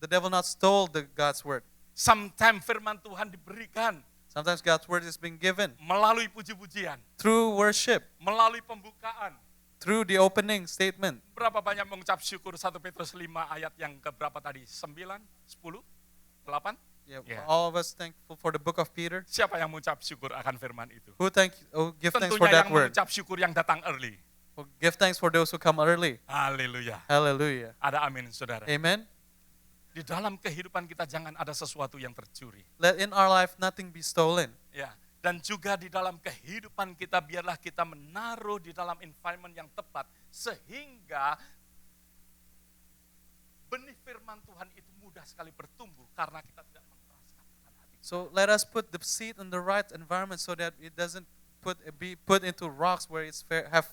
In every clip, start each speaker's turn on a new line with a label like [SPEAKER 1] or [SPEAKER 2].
[SPEAKER 1] The devil not stole God's word.
[SPEAKER 2] Sometimes firman Tuhan diberikan
[SPEAKER 1] Sometimes God's word is being given
[SPEAKER 2] melalui puji-pujian,
[SPEAKER 1] through worship,
[SPEAKER 2] melalui pembukaan.
[SPEAKER 1] through the opening statement.
[SPEAKER 2] Berapa banyak mengucap syukur 1 Petrus 5 ayat yang keberapa tadi? 9, 10, 8?
[SPEAKER 1] Yeah,
[SPEAKER 2] Yeah.
[SPEAKER 1] all of us thankful for the book of Peter.
[SPEAKER 2] Siapa yang mengucap syukur akan firman itu?
[SPEAKER 1] Give thanks for
[SPEAKER 2] Tentunya
[SPEAKER 1] that
[SPEAKER 2] yang
[SPEAKER 1] word.
[SPEAKER 2] mengucap syukur yang datang early.
[SPEAKER 1] Give thanks for those who come early.
[SPEAKER 2] Haleluya.
[SPEAKER 1] Hallelujah.
[SPEAKER 2] Ada amin, saudara.
[SPEAKER 1] Amen.
[SPEAKER 2] Di dalam kehidupan kita jangan ada sesuatu yang tercuri.
[SPEAKER 1] Let in our life nothing be stolen.
[SPEAKER 2] Ya, dan juga di dalam kehidupan kita biarlah kita menaruh di dalam environment yang tepat sehingga benih firman Tuhan itu mudah sekali bertumbuh karena kita tidak mengeraskan hati.
[SPEAKER 1] So let us put the seed in the right environment so that it doesn't be put into rocks where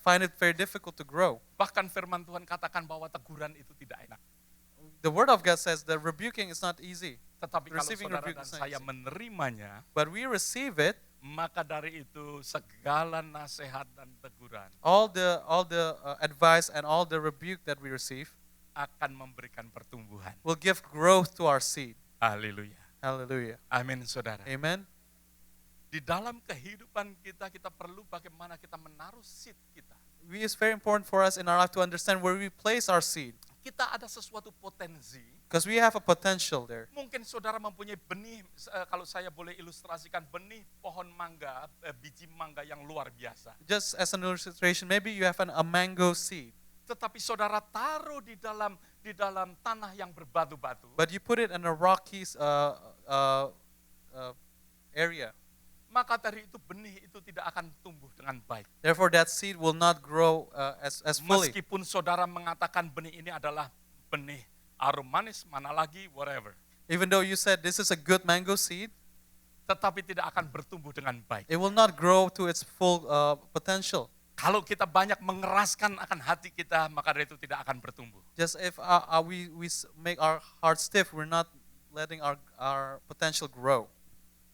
[SPEAKER 1] find it very difficult to grow.
[SPEAKER 2] Bahkan firman Tuhan katakan bahwa teguran itu tidak enak.
[SPEAKER 1] The word of God says that rebuking is not easy,
[SPEAKER 2] Tetapi kalau
[SPEAKER 1] Receiving
[SPEAKER 2] saudara
[SPEAKER 1] rebuke
[SPEAKER 2] dan
[SPEAKER 1] is not
[SPEAKER 2] saya
[SPEAKER 1] easy.
[SPEAKER 2] menerimanya,
[SPEAKER 1] but we receive it.
[SPEAKER 2] maka dari itu segala nasihat dan teguran
[SPEAKER 1] All the advice and all the rebuke that we receive
[SPEAKER 2] akan memberikan pertumbuhan.
[SPEAKER 1] will give growth to our seed.
[SPEAKER 2] Haleluya.
[SPEAKER 1] Hallelujah.
[SPEAKER 2] Amin, saudara.
[SPEAKER 1] Amen.
[SPEAKER 2] Di dalam kehidupan kita perlu bagaimana kita menaruh seed kita.
[SPEAKER 1] It's very important for us in our life to understand where we place our seed,
[SPEAKER 2] Kita ada sesuatu potensi.
[SPEAKER 1] because we have a potential there.
[SPEAKER 2] Mungkin saudara mempunyai benih, kalau saya boleh ilustrasikan, benih pohon mangga, biji mangga yang luar biasa.
[SPEAKER 1] Just as an illustration, maybe you have a mango seed,
[SPEAKER 2] Tetapi saudara taruh di dalam tanah yang berbatu-batu.
[SPEAKER 1] but you put it in a rocky area.
[SPEAKER 2] Maka dari itu benih itu tidak akan tumbuh dengan baik.
[SPEAKER 1] Therefore, that seed will not grow as fully.
[SPEAKER 2] Meskipun saudara mengatakan benih ini adalah benih arum manis, mana lagi, whatever.
[SPEAKER 1] Even though you said this is a good mango seed,
[SPEAKER 2] Tetapi tidak akan bertumbuh dengan baik.
[SPEAKER 1] it will not grow to its full potential.
[SPEAKER 2] Kalau kita banyak mengeraskan akan hati kita, maka dari itu tidak akan bertumbuh.
[SPEAKER 1] Just if we make our heart stiff, we're not letting our potential grow.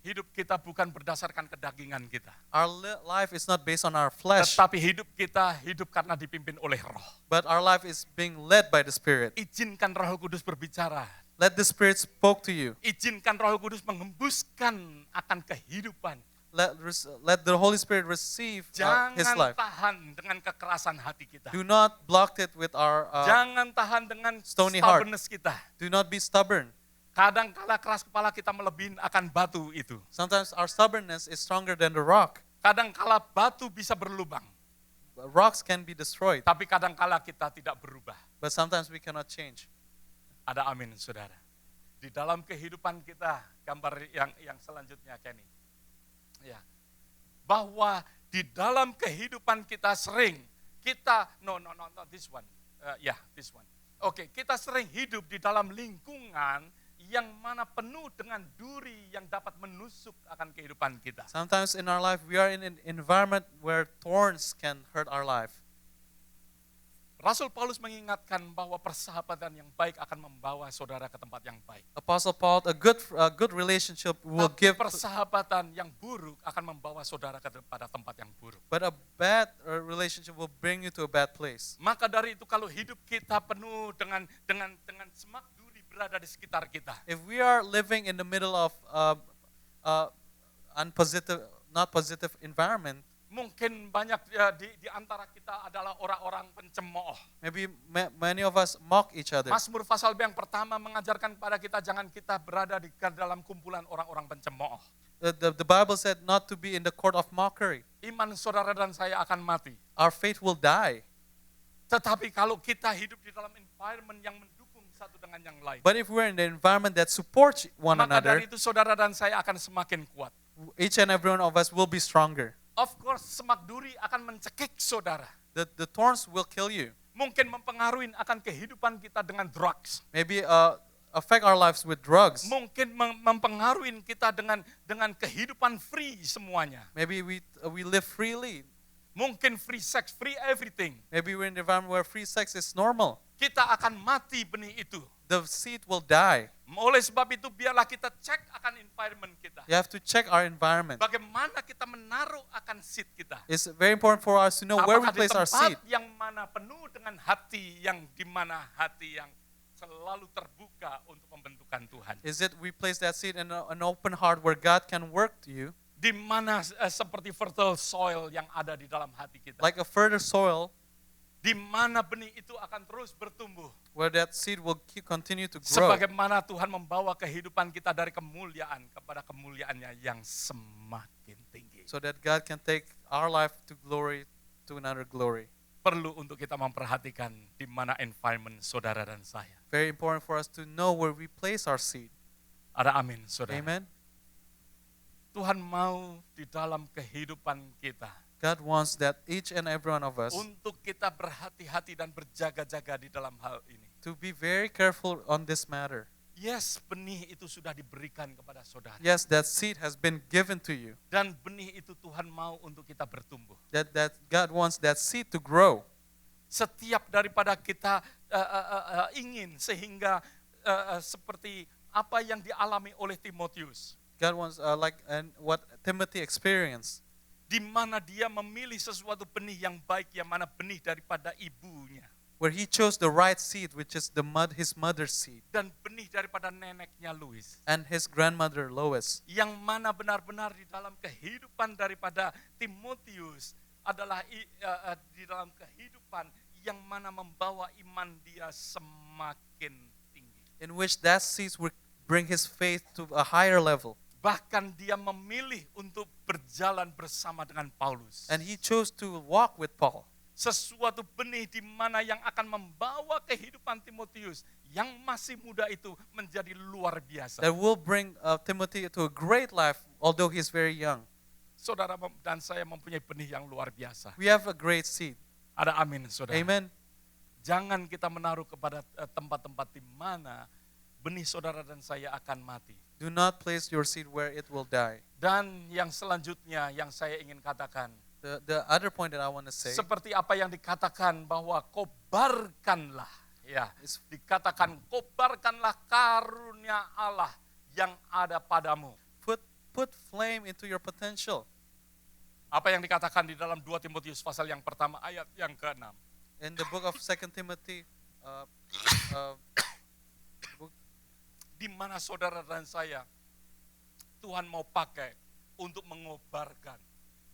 [SPEAKER 2] Hidup kita bukan berdasarkan kedagingan kita.
[SPEAKER 1] Our life is not based on our flesh,
[SPEAKER 2] Tetapi hidup kita hidup karena dipimpin oleh roh.
[SPEAKER 1] but our life is being led by the Spirit.
[SPEAKER 2] Izinkan Roh Kudus berbicara.
[SPEAKER 1] Let the Spirit spoke to you.
[SPEAKER 2] Izinkan Roh Kudus menghembuskan akan kehidupan.
[SPEAKER 1] Let the Holy Spirit receive His
[SPEAKER 2] Jangan
[SPEAKER 1] life.
[SPEAKER 2] tahan dengan kekerasan hati kita.
[SPEAKER 1] Do not block it with our.
[SPEAKER 2] Jangan tahan dengan
[SPEAKER 1] stony heart.
[SPEAKER 2] stubbornness kita.
[SPEAKER 1] Do not be stubborn.
[SPEAKER 2] Kadang kala keras kepala kita melebihi akan batu itu.
[SPEAKER 1] Sometimes our stubbornness is stronger than the rock.
[SPEAKER 2] Kadang kala batu bisa berlubang.
[SPEAKER 1] Rocks can be destroyed,
[SPEAKER 2] Tapi kadang kala kita tidak berubah.
[SPEAKER 1] but sometimes we cannot change.
[SPEAKER 2] Ada amin, saudara. Di dalam kehidupan kita, gambar yang selanjutnya, Kenny. Ya. Bahwa di dalam kehidupan kita sering, kita, no, this one. This one. Oke, kita sering hidup di dalam lingkungan yang mana penuh dengan duri yang dapat menusuk akan kehidupan kita.
[SPEAKER 1] Sometimes in our life, we are in an environment where thorns can hurt our life.
[SPEAKER 2] Rasul Paulus mengingatkan bahwa persahabatan yang baik akan membawa saudara ke tempat yang baik.
[SPEAKER 1] Apostle Paul, a good relationship will
[SPEAKER 2] Tapi
[SPEAKER 1] give,
[SPEAKER 2] persahabatan yang buruk akan membawa saudara kepada tempat yang buruk.
[SPEAKER 1] but a bad relationship will bring you to a bad place.
[SPEAKER 2] Maka dari itu kalau hidup kita penuh dengan semak duri berada di sekitar kita.
[SPEAKER 1] If we are living in the middle of not positive environment,
[SPEAKER 2] Mungkin banyak di antara kita adalah orang-orang pencemooh.
[SPEAKER 1] maybe many of us mock each other.
[SPEAKER 2] Mazmur pasal yang pertama mengajarkan kepada kita jangan kita berada di dalam kumpulan orang-orang pencemooh.
[SPEAKER 1] The Bible said not to be in the court of mockery.
[SPEAKER 2] Iman saudara dan saya akan mati.
[SPEAKER 1] Our faith will die.
[SPEAKER 2] Tetapi kalau kita hidup di dalam environment yang mendukung satu dengan yang lain,
[SPEAKER 1] But if we're in the environment that supports one
[SPEAKER 2] maka
[SPEAKER 1] another,
[SPEAKER 2] dari itu saudara dan saya akan semakin kuat.
[SPEAKER 1] each and every one of us will be stronger.
[SPEAKER 2] Of course, semak duri akan mencekik saudara.
[SPEAKER 1] The thorns will kill you.
[SPEAKER 2] Mungkin mempengaruhi akan kehidupan kita dengan drugs.
[SPEAKER 1] Maybe affect our lives with drugs.
[SPEAKER 2] Mungkin mempengaruhi kita dengan kehidupan free semuanya.
[SPEAKER 1] Maybe we live freely.
[SPEAKER 2] Mungkin free sex, free everything.
[SPEAKER 1] Maybe we're in an environment where free sex is normal.
[SPEAKER 2] Kita akan mati benih itu.
[SPEAKER 1] The seed will die.
[SPEAKER 2] Oleh sebab itu biarlah kita cek akan environment kita.
[SPEAKER 1] You have to check our environment.
[SPEAKER 2] Bagaimana kita menaruh akan seed kita.
[SPEAKER 1] It's very important for us to know where we
[SPEAKER 2] Apakah di
[SPEAKER 1] place our seed.
[SPEAKER 2] tempat yang mana penuh dengan hati yang di mana hati yang selalu terbuka untuk membentuk
[SPEAKER 1] Is it we place that seed in an open heart where God can work to you,
[SPEAKER 2] Di mana seperti fertile soil yang ada di dalam hati kita.
[SPEAKER 1] like a fertile soil
[SPEAKER 2] Di mana benih itu akan terus bertumbuh.
[SPEAKER 1] where that seed will continue to grow,
[SPEAKER 2] Sebagaimana Tuhan membawa kehidupan kita dari kemuliaan kepada kemuliaannya yang semakin tinggi.
[SPEAKER 1] so that God can take our life to glory, to another glory.
[SPEAKER 2] Perlu untuk kita memperhatikan di mana environment saudara dan saya.
[SPEAKER 1] Very important for us to know where we place our seed.
[SPEAKER 2] Ada amin, saudara.
[SPEAKER 1] Amen.
[SPEAKER 2] Tuhan mau di dalam kehidupan kita
[SPEAKER 1] God wants that each and every one of us
[SPEAKER 2] untuk kita berhati-hati dan berjaga-jaga di dalam hal ini.
[SPEAKER 1] to be very careful on this matter.
[SPEAKER 2] Yes, benih itu sudah diberikan kepada saudara.
[SPEAKER 1] Yes, that seed has been given to you.
[SPEAKER 2] Dan benih itu Tuhan mau untuk kita bertumbuh.
[SPEAKER 1] That God wants that seed to grow.
[SPEAKER 2] Setiap daripada kita ingin sehingga seperti apa yang dialami oleh Timotius.
[SPEAKER 1] God wants and what Timothy experienced,
[SPEAKER 2] Di mana dia memilih sesuatu benih yang baik, yang mana benih daripada ibunya.
[SPEAKER 1] where he chose the right seed, which is his mother's seed,
[SPEAKER 2] Dan benih daripada neneknya Louis.
[SPEAKER 1] and his grandmother Lois,
[SPEAKER 2] Yang mana benar-benar di dalam kehidupan daripada Timotius adalah di dalam kehidupan yang mana membawa iman dia semakin tinggi.
[SPEAKER 1] in which that seed will bring his faith to a higher level.
[SPEAKER 2] Bahkan dia memilih untuk berjalan bersama dengan Paulus.
[SPEAKER 1] And he chose to walk with Paul.
[SPEAKER 2] Sesuatu benih di mana yang akan membawa kehidupan Timotius yang masih muda itu menjadi luar biasa.
[SPEAKER 1] That will bring Timothy to a great life, although he's very young.
[SPEAKER 2] Saudara dan saya mempunyai benih yang luar biasa.
[SPEAKER 1] We have a great seed.
[SPEAKER 2] Ada amin, saudara.
[SPEAKER 1] Amen.
[SPEAKER 2] Jangan kita menaruh kepada tempat-tempat di mana benih saudara dan saya akan mati.
[SPEAKER 1] Do not place your seed where it will die.
[SPEAKER 2] Dan yang selanjutnya yang saya ingin katakan,
[SPEAKER 1] The other point that I want to say,
[SPEAKER 2] seperti apa yang dikatakan bahwa kobarkanlah, ya, dikatakan kobarkanlah karunia Allah yang ada padamu.
[SPEAKER 1] put flame into your potential.
[SPEAKER 2] Apa yang dikatakan di dalam 2 Timotius pasal yang pertama ayat yang ke-6.
[SPEAKER 1] In the book of 2 Timothy,
[SPEAKER 2] Di mana saudara dan saya Tuhan mau pakai untuk mengobarkan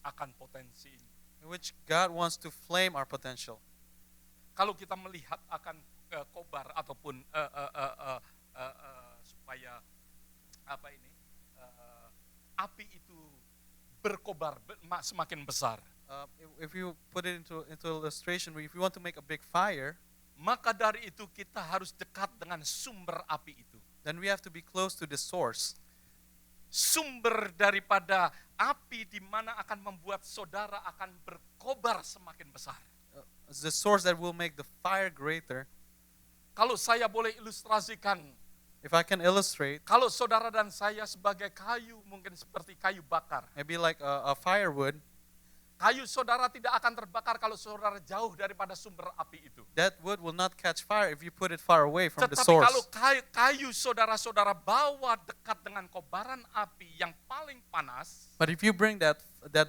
[SPEAKER 2] akan potensi ini.
[SPEAKER 1] in which God wants to flame our potential.
[SPEAKER 2] Kalau kita melihat akan kobar ataupun supaya apa ini api itu berkobar semakin besar,
[SPEAKER 1] If you put it into illustration, if you want to make a big fire,
[SPEAKER 2] maka dari itu kita harus dekat dengan sumber api itu.
[SPEAKER 1] then we have to be close to the source.
[SPEAKER 2] Sumber daripada api di mana akan membuat saudara akan berkobar semakin besar.
[SPEAKER 1] The source that will make the fire greater.
[SPEAKER 2] Kalau saya boleh ilustrasikan,
[SPEAKER 1] If I can illustrate,
[SPEAKER 2] kalau saudara dan saya sebagai kayu, mungkin seperti kayu bakar.
[SPEAKER 1] maybe like a firewood,
[SPEAKER 2] Kayu saudara tidak akan terbakar kalau saudara jauh daripada sumber api itu.
[SPEAKER 1] that wood will not catch fire if you put it far away from the
[SPEAKER 2] Tetapi
[SPEAKER 1] source.
[SPEAKER 2] kalau kayu saudara-saudara bawa dekat dengan kobaran api yang paling panas,
[SPEAKER 1] But if you bring that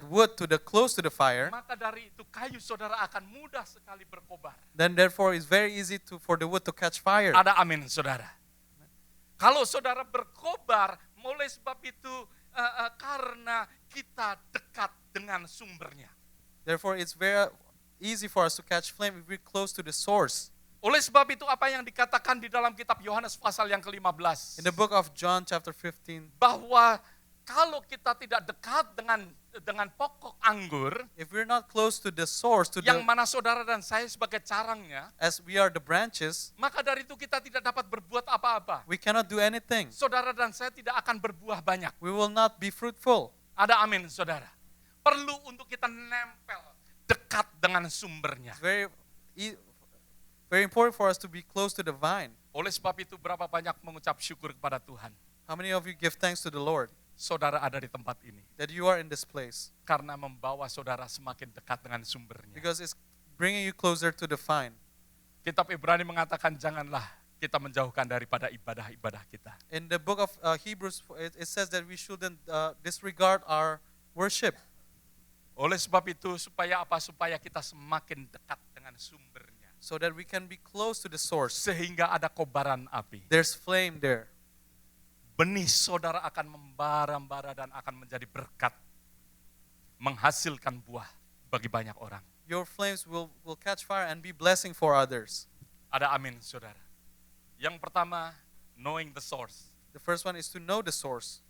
[SPEAKER 1] wood close to the fire,
[SPEAKER 2] maka dari itu kayu saudara akan mudah sekali berkobar.
[SPEAKER 1] then therefore it's very easy for the wood to catch fire.
[SPEAKER 2] Ada amin saudara. Kalau saudara berkobar, oleh sebab itu karena kita dekat dengan sumbernya.
[SPEAKER 1] Therefore it's very easy for us to catch flame if we're close to the source.
[SPEAKER 2] Oleh sebab itu apa yang dikatakan di dalam kitab Yohanes pasal yang ke-15.
[SPEAKER 1] In the book of John chapter 15,
[SPEAKER 2] Bahwa kalau kita tidak dekat dengan pokok anggur,
[SPEAKER 1] if we're not close to the source,
[SPEAKER 2] yang mana saudara dan saya sebagai carangnya,
[SPEAKER 1] as we are the branches,
[SPEAKER 2] maka dari itu kita tidak dapat berbuat apa-apa.
[SPEAKER 1] we cannot do anything.
[SPEAKER 2] Saudara dan saya tidak akan berbuah banyak.
[SPEAKER 1] We will not be fruitful.
[SPEAKER 2] Ada amin saudara. Perlu untuk kita nempel dekat dengan sumbernya.
[SPEAKER 1] It's very important for us to be close to the vine.
[SPEAKER 2] Oleh sebab itu berapa banyak mengucap syukur kepada Tuhan.
[SPEAKER 1] How many of you give thanks to the Lord
[SPEAKER 2] Saudara ada di tempat ini.
[SPEAKER 1] that you are in this place?
[SPEAKER 2] Karena membawa saudara semakin dekat dengan sumbernya.
[SPEAKER 1] Because it's bringing you closer to the vine.
[SPEAKER 2] Kitab Ibrani mengatakan janganlah kita menjauhkan daripada ibadah-ibadah kita.
[SPEAKER 1] In the book of Hebrews, it says that we shouldn't disregard our worship.
[SPEAKER 2] Oleh sebab itu supaya apa? Supaya kita semakin dekat dengan sumbernya.
[SPEAKER 1] So that we can be close to the source.
[SPEAKER 2] Sehingga ada kobaran api.
[SPEAKER 1] There's flame there.
[SPEAKER 2] benih saudara akan membara-bara dan akan menjadi berkat, menghasilkan buah bagi banyak orang.
[SPEAKER 1] Your flames will catch fire and be blessing for others.
[SPEAKER 2] Ada amin, saudara. Yang pertama, knowing the source.
[SPEAKER 1] The first one is to know the source.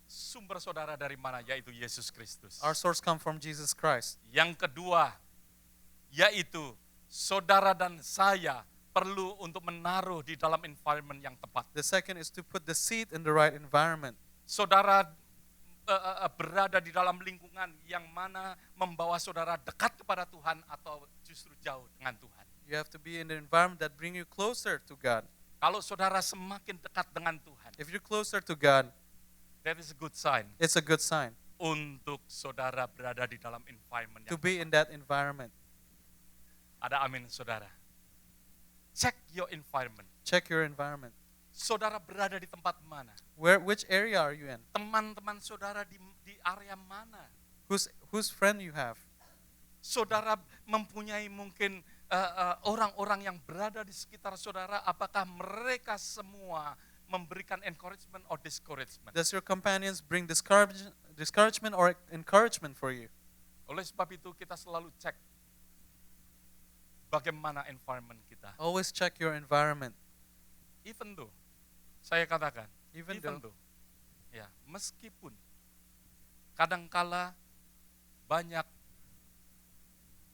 [SPEAKER 2] Sumber saudara dari mana? Yaitu Yesus Kristus.
[SPEAKER 1] Our source comes from Jesus Christ.
[SPEAKER 2] Yang kedua, yaitu saudara dan saya perlu untuk menaruh di dalam environment yang tepat.
[SPEAKER 1] The second is to put the seed in the right environment.
[SPEAKER 2] Saudara berada di dalam lingkungan yang mana membawa saudara dekat kepada Tuhan atau justru jauh dengan Tuhan.
[SPEAKER 1] You have to be in an environment that bring you closer to God.
[SPEAKER 2] Kalau saudara semakin dekat dengan Tuhan,
[SPEAKER 1] If you're closer to God,
[SPEAKER 2] that is a good sign
[SPEAKER 1] it's a good sign
[SPEAKER 2] untuk saudara berada di dalam environment
[SPEAKER 1] to
[SPEAKER 2] yang
[SPEAKER 1] be in that environment.
[SPEAKER 2] ada amin, saudara. Check your environment.
[SPEAKER 1] Check your environment.
[SPEAKER 2] Saudara berada di tempat mana?
[SPEAKER 1] Which area are you in?
[SPEAKER 2] Teman-teman saudara di area mana?
[SPEAKER 1] Whose friend you have?
[SPEAKER 2] Saudara mempunyai mungkin orang-orang yang berada di sekitar saudara, apakah mereka semua memberikan encouragement or discouragement?
[SPEAKER 1] Does your companions bring discouragement or encouragement for you?
[SPEAKER 2] Oleh sebab itu kita selalu cek bagaimana environment kita.
[SPEAKER 1] Always check your environment.
[SPEAKER 2] Even though, saya katakan,
[SPEAKER 1] Even though.
[SPEAKER 2] Ya, meskipun kadangkala banyak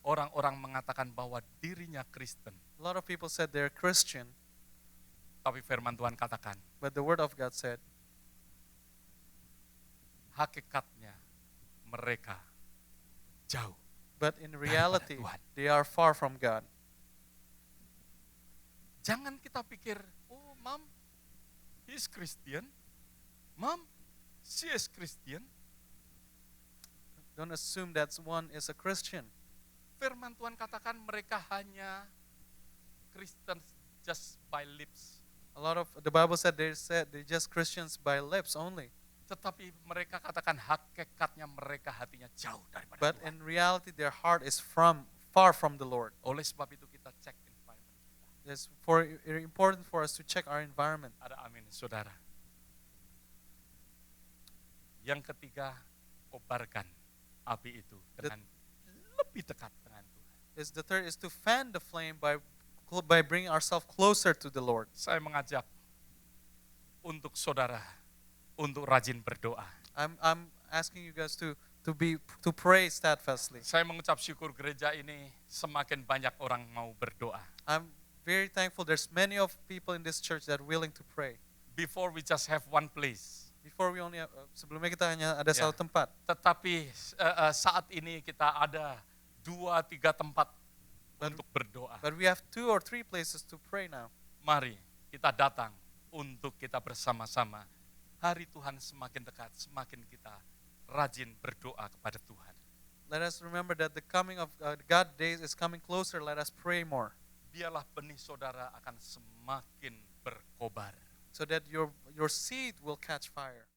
[SPEAKER 2] orang-orang mengatakan bahwa dirinya Kristen,
[SPEAKER 1] A lot of people said they're Christian,
[SPEAKER 2] tapi firman Tuhan katakan,
[SPEAKER 1] but the word of God said
[SPEAKER 2] hakikatnya mereka jauh.
[SPEAKER 1] but in reality,
[SPEAKER 2] Tuhan.
[SPEAKER 1] they are far from God.
[SPEAKER 2] Jangan kita pikir, oh mom, he is Christian. Mom, she is Christian.
[SPEAKER 1] Don't assume that one is a Christian.
[SPEAKER 2] Firman Tuhan katakan mereka hanya Christians just by lips.
[SPEAKER 1] A lot of the Bible said they're just Christians by lips only,
[SPEAKER 2] Tetapi mereka katakan hakikatnya mereka hatinya jauh daripada
[SPEAKER 1] but
[SPEAKER 2] Tuhan.
[SPEAKER 1] in reality, their heart is far from the Lord.
[SPEAKER 2] Oleh sebab itu kita cek environment kita.
[SPEAKER 1] It's important for us to check our environment.
[SPEAKER 2] Ada amin, saudara. Yang ketiga, kobarkan api itu dengan lebih dekat dengan Tuhan.
[SPEAKER 1] The third is to fan the flame by bringing ourselves closer to the Lord.
[SPEAKER 2] Saya mengajak untuk saudara untuk rajin berdoa.
[SPEAKER 1] I'm asking you guys to pray steadfastly.
[SPEAKER 2] Saya mengucap syukur gereja ini semakin banyak orang mau berdoa.
[SPEAKER 1] I'm very thankful there's many of people in this church that are willing to pray.
[SPEAKER 2] Before we just have one place.
[SPEAKER 1] Before we only sebelumnya kita hanya ada satu tempat.
[SPEAKER 2] Tetapi saat ini kita ada 2-3 tempat untuk berdoa.
[SPEAKER 1] But we have 2 or 3 places to pray now.
[SPEAKER 2] Mari kita datang untuk kita bersama-sama. Hari Tuhan semakin dekat, semakin kita rajin berdoa kepada Tuhan.
[SPEAKER 1] Let us remember that the coming of God days is coming closer. Let us pray more.
[SPEAKER 2] Biarlah benih saudara akan semakin berkobar.
[SPEAKER 1] So that your seed will catch fire.